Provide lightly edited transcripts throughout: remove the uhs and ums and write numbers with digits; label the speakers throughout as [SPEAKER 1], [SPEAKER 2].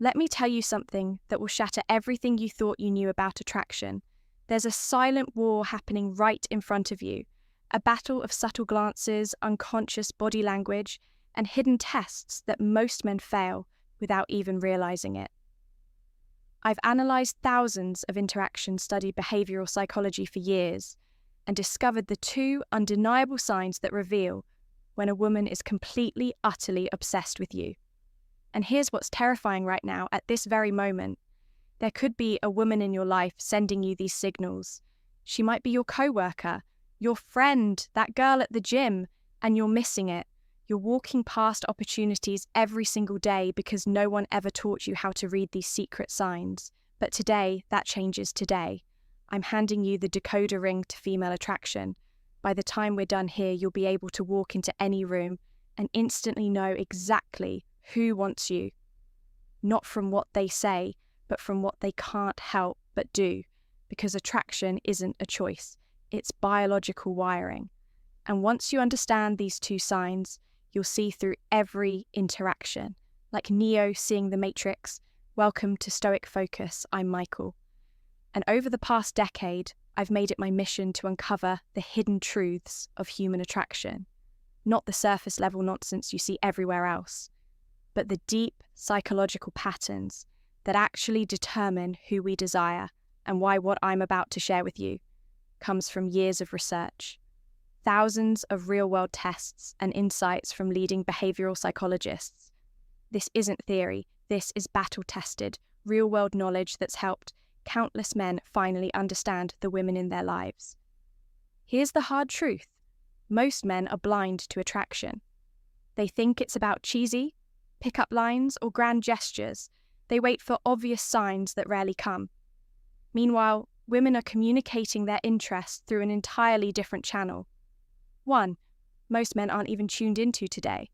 [SPEAKER 1] Let me tell you something that will shatter everything you thought you knew about attraction. There's a silent war happening right in front of you, a battle of subtle glances, unconscious body language, and hidden tests that most men fail without even realizing it. I've analysed thousands of interactions, studied behavioural psychology for years, and discovered the two undeniable signs that reveal when a woman is completely, utterly obsessed with you. And here's what's terrifying right now, at this very moment. There could be a woman in your life sending you these signals. She might be your co-worker, your friend, that girl at the gym, and you're missing it. You're walking past opportunities every single day because no one ever taught you how to read these secret signs. But today, that changes today. I'm handing you the decoder ring to female attraction. By the time we're done here, you'll be able to walk into any room and instantly know exactly who wants you. Not from what they say, but from what they can't help but do. Because attraction isn't a choice, it's biological wiring. And once you understand these two signs, you'll see through every interaction. Like Neo seeing the Matrix. Welcome to Stoic Focus, I'm Michael. And over the past decade, I've made it my mission to uncover the hidden truths of human attraction. Not the surface level nonsense you see everywhere else, but the deep psychological patterns that actually determine who we desire and why what I'm about to share with you comes from years of research. Thousands of real-world tests and insights from leading behavioral psychologists. This isn't theory, this is battle-tested, real-world knowledge that's helped countless men finally understand the women in their lives. Here's the hard truth. Most men are blind to attraction. They think it's about cheesy, pick-up lines, or grand gestures. They wait for obvious signs that rarely come. Meanwhile, women are communicating their interests through an entirely different channel. One most men aren't even tuned into today.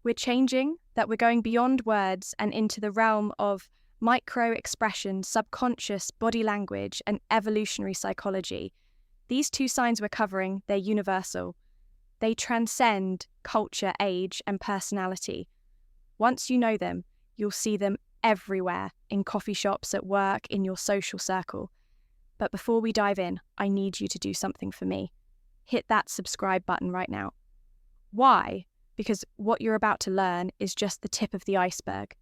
[SPEAKER 1] We're changing, that we're going beyond words and into the realm of micro-expression, subconscious body language, and evolutionary psychology. These two signs we're covering, they're universal. They transcend culture, age, and personality. Once you know them, you'll see them everywhere, in coffee shops, at work, in your social circle. But before we dive in, I need you to do something for me. Hit that subscribe button right now. Why? Because what you're about to learn is just the tip of the iceberg.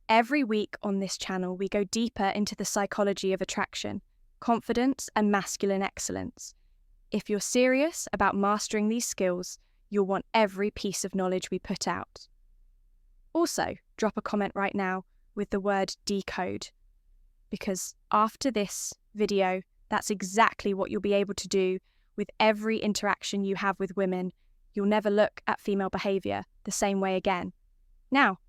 [SPEAKER 1] Every week on this channel, we go deeper into the psychology of attraction, confidence, and masculine excellence. If you're serious about mastering these skills, you'll want every piece of knowledge we put out. Also, drop a comment right now with the word decode, because after this video, that's exactly what you'll be able to do with every interaction you have with women. You'll never look at female behavior the same way again. Now,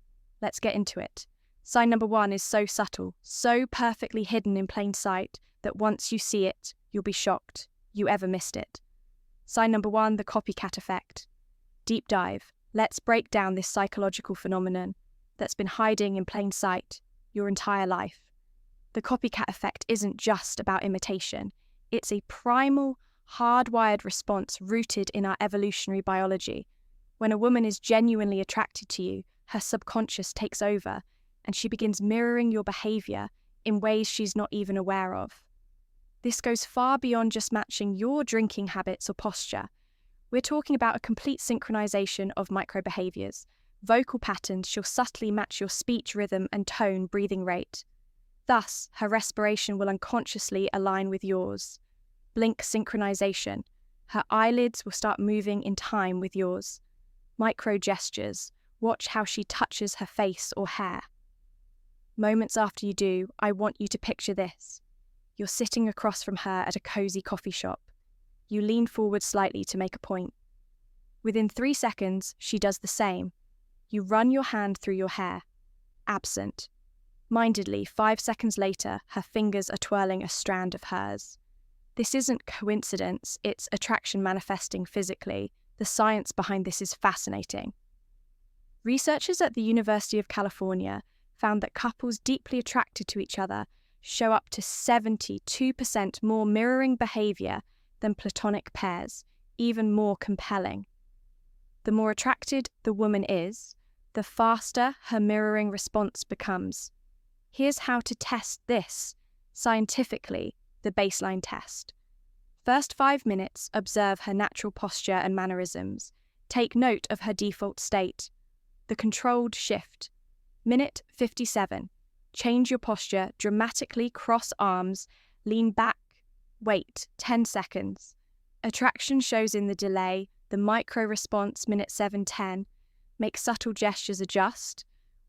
[SPEAKER 1] let's get into it. Sign number 1 is so subtle, so perfectly hidden in plain sight that once you see it, you'll be shocked you ever missed it. Sign number 1, the copycat effect. Deep dive. Let's break down this psychological phenomenon that's been hiding in plain sight your entire life. The copycat effect isn't just about imitation. It's a primal, hardwired response rooted in our evolutionary biology. When a woman is genuinely attracted to you, her subconscious takes over, and she begins mirroring your behavior in ways she's not even aware of. This goes far beyond just matching your drinking habits or posture. We're talking about a complete synchronization of micro-behaviors. Vocal patterns, she'll subtly match your speech rhythm and tone, breathing rate. Thus, her respiration will unconsciously align with yours. Blink synchronization. Her eyelids will start moving in time with yours. Micro-gestures. Watch how she touches her face or hair. Moments after you do, I want you to picture this. You're sitting across from her at a cozy coffee shop. You lean forward slightly to make a point. Within 3 seconds, she does the same. You run your hand through your hair. Absent. Mindedly, 5 seconds later, her fingers are twirling a strand of hers. This isn't coincidence, it's attraction manifesting physically. The science behind this is fascinating. Researchers at the University of California found that couples deeply attracted to each other show up to 72% more mirroring behavior than platonic pairs, even more compelling. The more attracted the woman is, the faster her mirroring response becomes. Here's how to test this scientifically, the baseline test. First 5 minutes, observe her natural posture and mannerisms. Take note of her default state. The controlled shift. Minute 57. Change your posture, dramatically cross arms, lean back, wait 10 seconds. Attraction shows in the delay, the micro response, minute 7:10. Make subtle gestures adjust.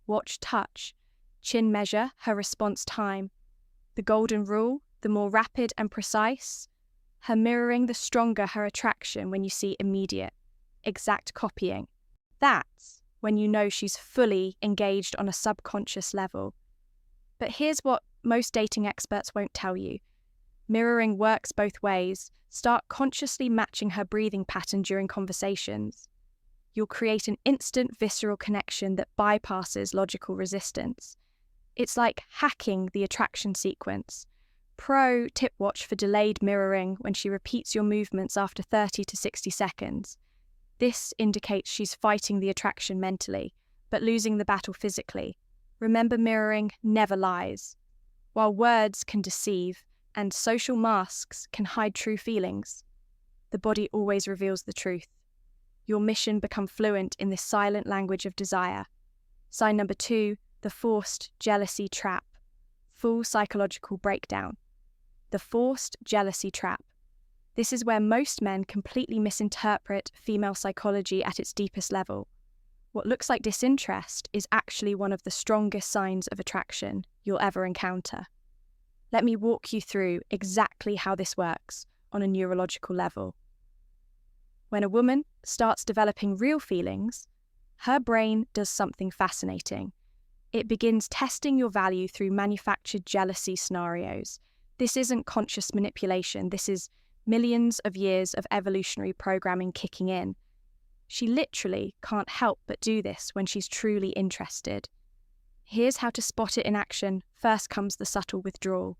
[SPEAKER 1] Watch touch. Chin measure her response time. The golden rule, the more rapid and precise. Her mirroring, the stronger her attraction when you see immediate, exact copying. That's when you know she's fully engaged on a subconscious level. But here's what most dating experts won't tell you. Mirroring works both ways. Start consciously matching her breathing pattern during conversations. You'll create an instant visceral connection that bypasses logical resistance. It's like hacking the attraction sequence. Pro tip: watch for delayed mirroring when she repeats your movements after 30 to 60 seconds. This indicates she's fighting the attraction mentally, but losing the battle physically. Remember, mirroring never lies. While words can deceive and social masks can hide true feelings, the body always reveals the truth. Your mission: become fluent in this silent language of desire. Sign number 2, the forced jealousy trap. Full psychological breakdown. The forced jealousy trap. This is where most men completely misinterpret female psychology at its deepest level. What looks like disinterest is actually one of the strongest signs of attraction you'll ever encounter. Let me walk you through exactly how this works on a neurological level. When a woman starts developing real feelings, her brain does something fascinating. It begins testing your value through manufactured jealousy scenarios. This isn't conscious manipulation. This is millions of years of evolutionary programming kicking in. She literally can't help but do this when she's truly interested. Here's how to spot it in action. First comes the subtle withdrawal.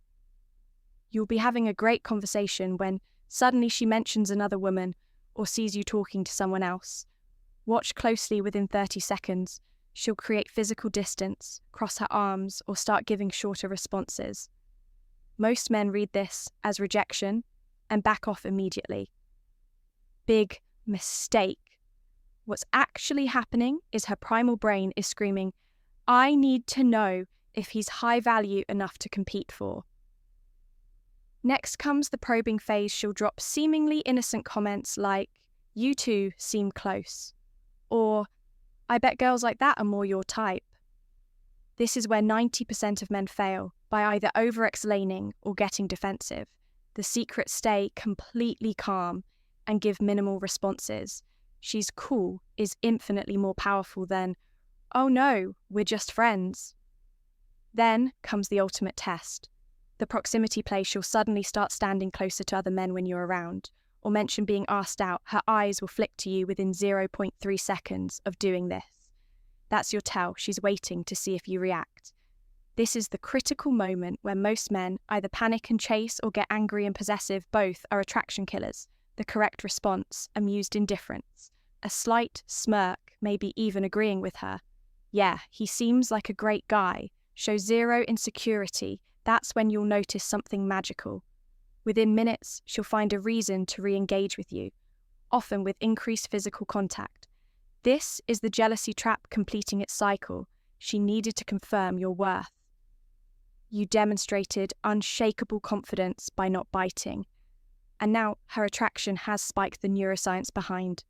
[SPEAKER 1] You'll be having a great conversation when suddenly she mentions another woman or sees you talking to someone else. Watch closely. Within 30 seconds, she'll create physical distance, cross her arms, or start giving shorter responses. Most men read this as rejection and back off immediately. Big mistake. What's actually happening is her primal brain is screaming, "I need to know if he's high value enough to compete for." Next comes the probing phase. She'll drop seemingly innocent comments like, "You two seem close," or "I bet girls like that are more your type." This is where 90% of men fail, by either over-explaining or getting defensive. The secret: stay completely calm and give minimal responses. "She's cool" is infinitely more powerful than, "Oh no, we're just friends." Then comes the ultimate test. The proximity play. She'll suddenly start standing closer to other men when you're around, or mention being asked out. Her eyes will flick to you within 0.3 seconds of doing this. That's your tell. She's waiting to see if you react. This is the critical moment where most men either panic and chase or get angry and possessive. Both are attraction killers. The correct response: amused indifference. A slight smirk, maybe even agreeing with her. "Yeah, he seems like a great guy." Show zero insecurity. That's when you'll notice something magical. Within minutes, she'll find a reason to re-engage with you, often with increased physical contact. This is the jealousy trap completing its cycle. She needed to confirm your worth. You demonstrated unshakable confidence by not biting, and now her attraction has spiked the neuroscience behind.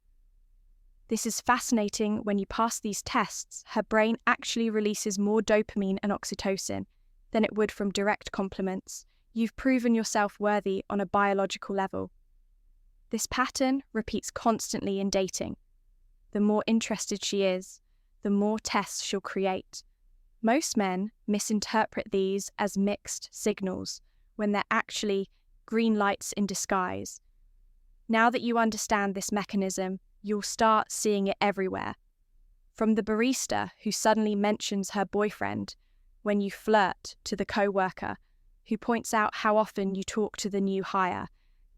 [SPEAKER 1] This is fascinating. When you pass these tests, her brain actually releases more dopamine and oxytocin than it would from direct compliments. You've proven yourself worthy on a biological level. This pattern repeats constantly in dating. The more interested she is, the more tests she'll create. Most men misinterpret these as mixed signals when they're actually green lights in disguise. Now that you understand this mechanism, you'll start seeing it everywhere. From the barista who suddenly mentions her boyfriend when you flirt, to the co-worker who points out how often you talk to the new hire.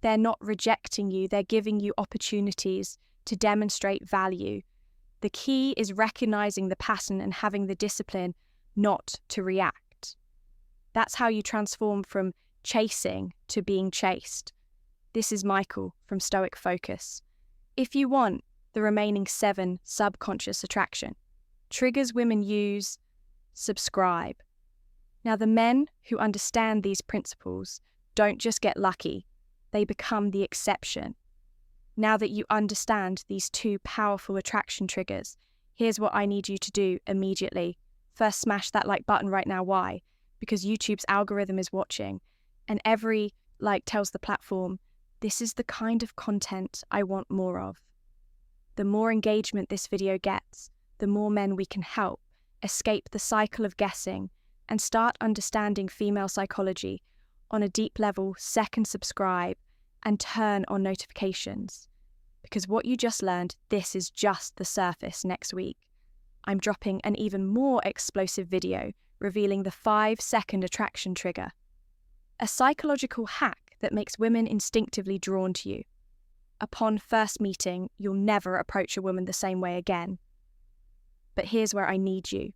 [SPEAKER 1] They're not rejecting you, they're giving you opportunities to demonstrate value. The key is recognizing the pattern and having the discipline not to react. That's how you transform from chasing to being chased. This is Michael from Stoic Focus. If you want the remaining 7 subconscious attraction triggers women use, subscribe. Now, the men who understand these principles don't just get lucky, they become the exception. Now that you understand these 2 powerful attraction triggers, here's what I need you to do immediately. First, smash that like button right now. Why? Because YouTube's algorithm is watching, and every like tells the platform, this is the kind of content I want more of. The more engagement this video gets, the more men we can help escape the cycle of guessing and start understanding female psychology on a deep level. Second, subscribe and turn on notifications. Because what you just learned, this is just the surface. Next week, I'm dropping an even more explosive video revealing the 5-second attraction trigger, a psychological hack that makes women instinctively drawn to you. Upon first meeting, you'll never approach a woman the same way again. But here's where I need you.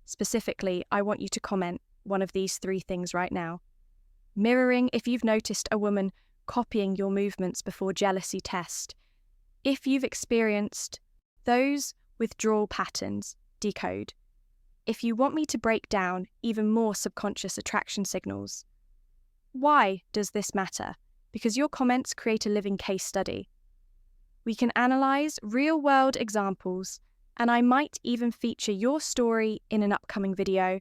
[SPEAKER 1] Specifically, I want you to comment one of these 3 things right now. Mirroring if you've noticed a woman copying your movements before jealousy test. If you've experienced those withdrawal patterns, decode. If you want me to break down even more subconscious attraction signals. Why does this matter? Because your comments create a living case study. We can analyze real-world examples, and I might even feature your story in an upcoming video.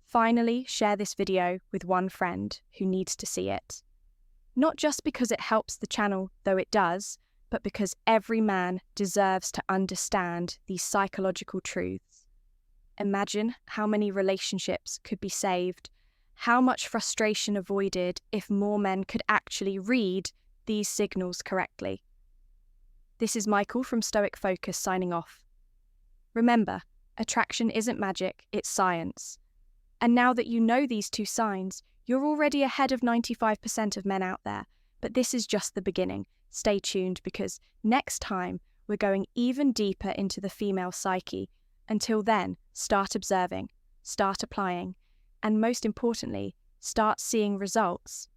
[SPEAKER 1] Finally, share this video with one friend who needs to see it. Not just because it helps the channel, though it does, but because every man deserves to understand these psychological truths. Imagine how many relationships could be saved, how much frustration avoided if more men could actually read these signals correctly. This is Michael from Stoic Focus signing off. Remember, attraction isn't magic, it's science. And now that you know these 2 signs, you're already ahead of 95% of men out there. But this is just the beginning. Stay tuned because next time we're going even deeper into the female psyche. Until then, start observing, start applying, and most importantly, start seeing results.